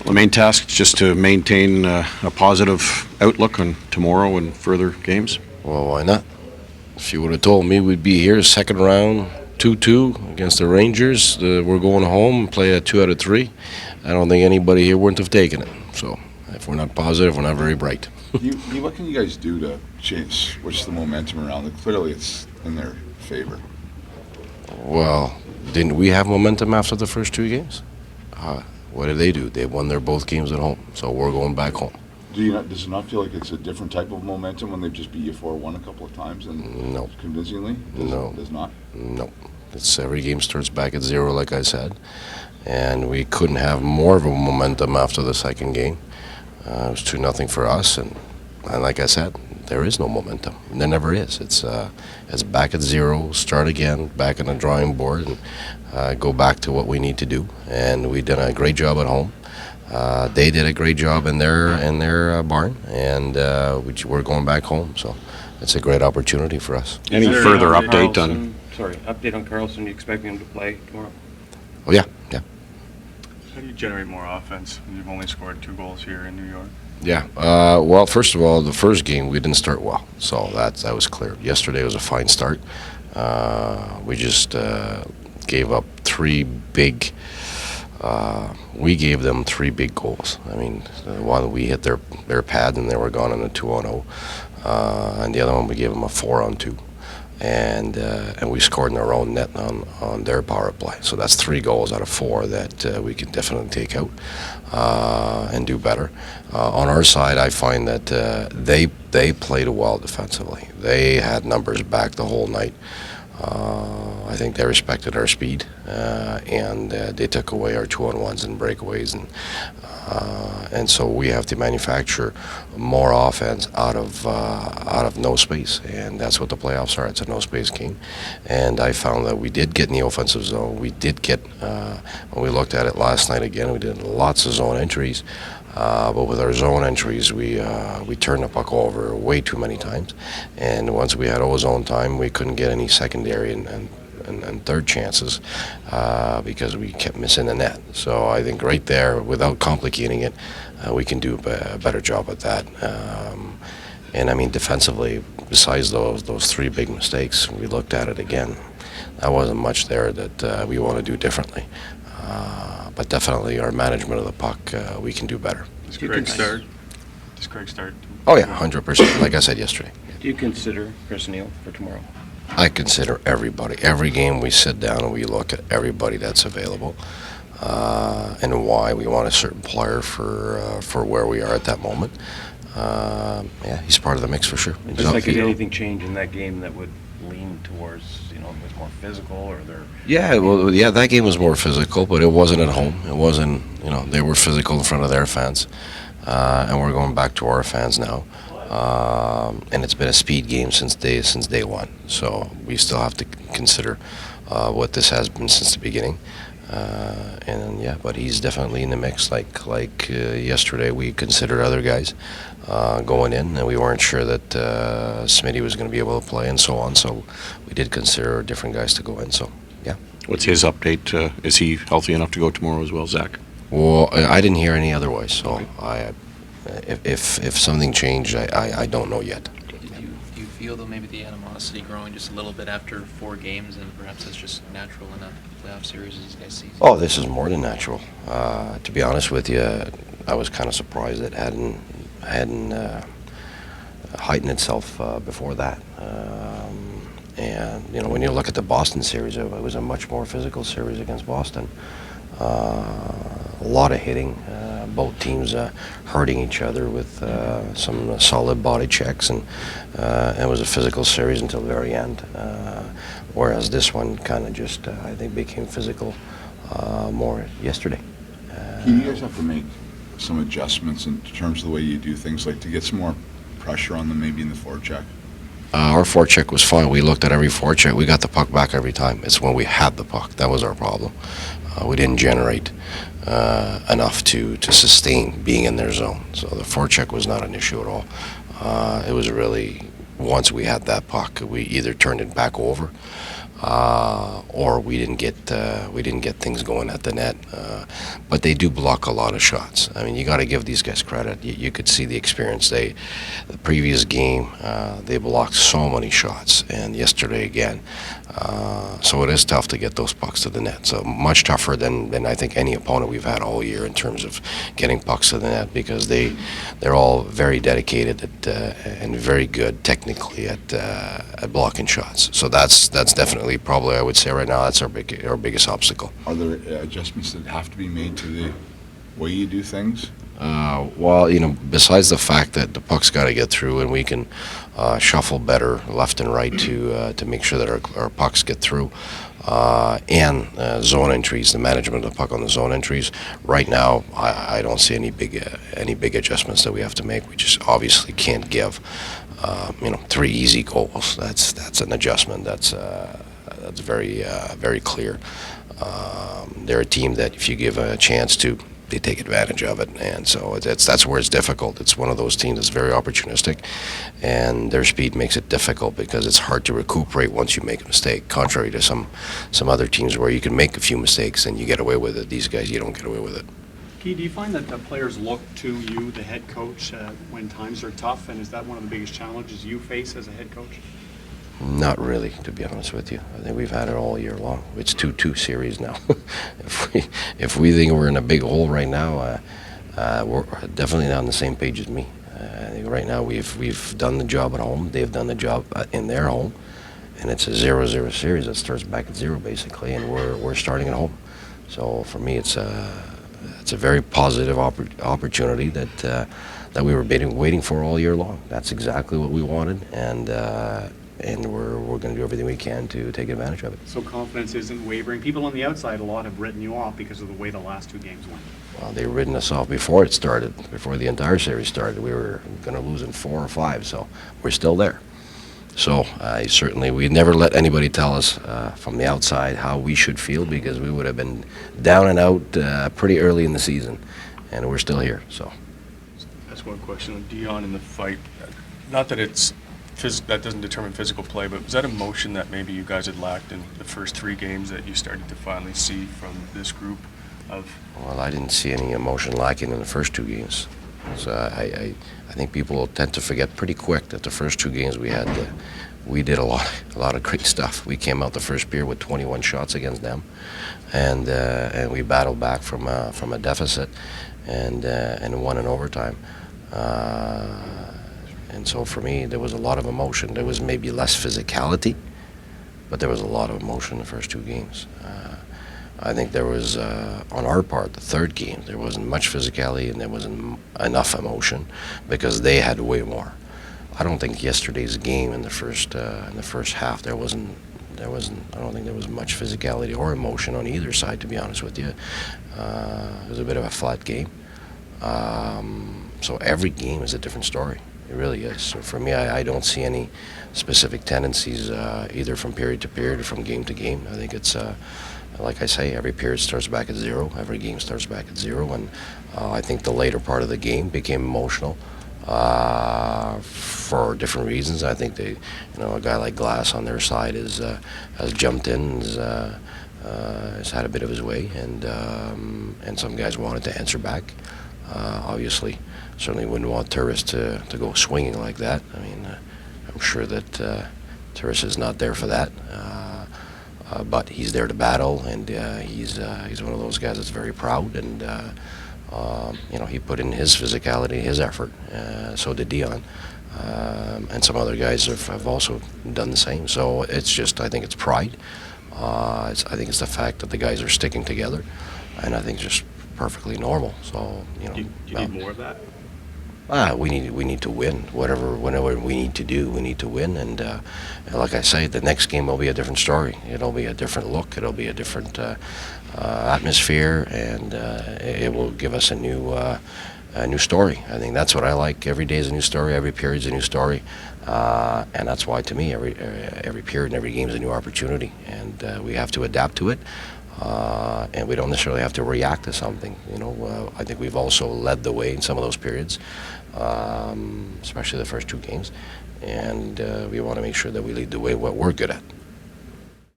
The main task is just to maintain a positive outlook on tomorrow and further games. Well, why not? If you would have told me we'd be here second round, 2-2 against the Rangers, we're going home and play a 2 out of 3, I don't think anybody here wouldn't have taken it. So if we're not positive, we're not very bright. What can you guys do to switch the momentum around? Clearly, it's in their favor. Well, didn't we have momentum after the first 2 games? What did they do? They won their both games at home, so we're going back home. Does it not feel like it's a different type of momentum when they've just beat you 4-1 a couple of times and No. convincingly? Does not? No. It's every game starts back at 0, like I said, and we couldn't have more of a momentum after the second game. It was 2-0 for us, and like I said, there is no momentum. There never is. It's back at 0, start again, back on the drawing board, and go back to what we need to do. And we did a great job at home. They did a great job in their barn, and we're going back home. So it's a great opportunity for us. Any further update on? Update on Carlson? You expecting him to play tomorrow? Oh yeah. How do you generate more offense when you've only scored 2 goals here in New York? Yeah. Well, first of all, the first game we didn't start well, so that was clear. Yesterday was a fine start. We just gave up 3 big. We gave them 3 big goals. I mean, one we hit their pad and they were gone in a 2-on-0, and the other one we gave them a 4-on-2. And we scored in our own net on their power play. So that's 3 goals out of 4 that we can definitely take out and do better. On our side, I find that they played well defensively. They had numbers back the whole night. I think they respected our speed, and they took away our 2-on-1s and breakaways, and so we have to manufacture more offense out of no space, and that's what the playoffs are. It's a no space game, and I found that we did get in the offensive zone. We did get when we looked at it last night again. We did lots of zone entries. But with our zone entries, we turned the puck over way too many times, and once we had zone time, we couldn't get any secondary and third chances because we kept missing the net. So I think right there, without complicating it, we can do a better job at that. And I mean, defensively, besides those 3 big mistakes, we looked at it again. There wasn't much there that we want to do differently. But definitely our management of the puck, we can do better. Does Craig start? Does Craig start? Oh yeah, 100%. Like I said yesterday. Do you consider Chris Neil for tomorrow? I consider everybody. Every game we sit down and we look at everybody that's available, and why we want a certain player for where we are at that moment. Yeah, he's part of the mix for sure. Did anything change in that game that would lean towards, it was more physical, or they're... Yeah, that game was more physical, but it wasn't at home. It wasn't, they were physical in front of their fans, and we're going back to our fans now. And it's been a speed game since day one, so we still have to consider what this has been since the beginning. And yeah, but he's definitely in the mix. Like yesterday, we considered other guys going in, and we weren't sure that Smitty was going to be able to play, and so on. So we did consider different guys to go in. So yeah. What's his update? Is he healthy enough to go tomorrow as well, Zach? Well, I didn't hear any otherwise. So if something changed, I don't know yet. Do you feel though maybe the animosity growing just a little bit after 4 games, and perhaps that's just natural in a playoff series as you guys see? Oh, this is more than natural. To be honest with you, I was kind of surprised it hadn't heightened itself before that. And when you look at the Boston series, it was a much more physical series against Boston. A lot of hitting, both teams hurting each other with some solid body checks, and it was a physical series until the very end. Whereas this one kind of just, I think, became physical more yesterday. You guys have to make some adjustments in terms of the way you do things, like to get some more pressure on them maybe in the forecheck? Our forecheck was fine. We looked at every forecheck. We got the puck back every time. It's when we had the puck. That was our problem. We didn't generate enough to sustain being in their zone. So the forecheck was not an issue at all. It was really, once we had that puck, we either turned it back over or we didn't get things going at the net. But they do block a lot of shots. I mean, you got to give these guys credit. You could see the experience. The previous game, they blocked so many shots, and yesterday again. So it is tough to get those pucks to the net. So much tougher than I think any opponent we've had all year in terms of getting pucks to the net, because they're all very dedicated and very good technically at blocking shots. So that's definitely, probably I would say right now, that's our biggest obstacle. Are there adjustments that have to be made to the way you do things? Well, besides the fact that the puck's got to get through, and we can shuffle better left and right to make sure that our pucks get through, and zone entries, the management of the puck on the zone entries. Right now, I don't see any big adjustments that we have to make. We just obviously can't give 3 easy goals. That's an adjustment. That's very clear. They're a team that if you give a chance to, they take advantage of it, and so that's where it's difficult. It's one of those teams that's very opportunistic, and their speed makes it difficult because it's hard to recuperate once you make a mistake, contrary to some other teams where you can make a few mistakes and you get away with it. These guys, you don't get away with it. Key, do you find that the players look to you, the head coach, when times are tough, and is that one of the biggest challenges you face as a head coach? Not really, to be honest with you. I think we've had it all year long. It's 2-2 series now. If we think we're in a big hole right now, we're definitely not on the same page as me. I think right now we've done the job at home. They've done the job in their home, and it's a 0-0 series that starts back at 0 basically, and we're starting at home. So for me, it's a very positive opportunity that we were waiting for all year long. That's exactly what we wanted, and we're going to do everything we can to take advantage of it. So confidence isn't wavering. People on the outside, a lot have written you off because of the way the last 2 games went. Well, they've written us off before it started, before the entire series started. We were going to lose in 4 or 5, so we're still there. So we never let anybody tell us from the outside how we should feel, because we would have been down and out pretty early in the season, and we're still here. So That's one question on Dion in the fight. Not that that doesn't determine physical play, but was that emotion that maybe you guys had lacked in the first 3 games that you started to finally see from this group of? Well, I didn't see any emotion lacking in the first 2 games. So I think people tend to forget pretty quick that the first 2 games we did a lot of great stuff. We came out the first period with 21 shots against them, and we battled back from a deficit and won in overtime. And so for me, there was a lot of emotion. There was maybe less physicality, but there was a lot of emotion in the first 2 games. I think there was, on our part, the 3rd game, there wasn't much physicality and there wasn't enough emotion because they had way more. I don't think yesterday's game in the first half I don't think there was much physicality or emotion on either side, to be honest with you. It was a bit of a flat game. So every game is a different story. It really is. So for me, I don't see any specific tendencies either from period to period or from game to game. I think it's, like I say, every period starts back at 0. Every game starts back at 0. And I think the later part of the game became emotional for different reasons. I think a guy like Glass on their side has jumped in, has had a bit of his way, and some guys wanted to answer back. Obviously, certainly wouldn't want Turris to go swinging like that. I mean, I'm sure that Turris is not there for that, but he's there to battle, and he's one of those guys that's very proud, and he put in his physicality, his effort. So did Dion, and some other guys have also done the same. So it's just, I think it's pride. I think it's the fact that the guys are sticking together, and I think it's just perfectly normal. So Do you need more of that? We need to win. Whenever we need to do, we need to win. And like I say, the next game will be a different story. It'll be a different look. It'll be a different atmosphere, and it will give us a new story. I think that's what I like. Every day is a new story. Every period is a new story, and that's why, to me, every period and every game is a new opportunity, and we have to adapt to it. And we don't necessarily have to react to something. I think we've also led the way in some of those periods, especially the first 2 games, and we want to make sure that we lead the way what we're good at.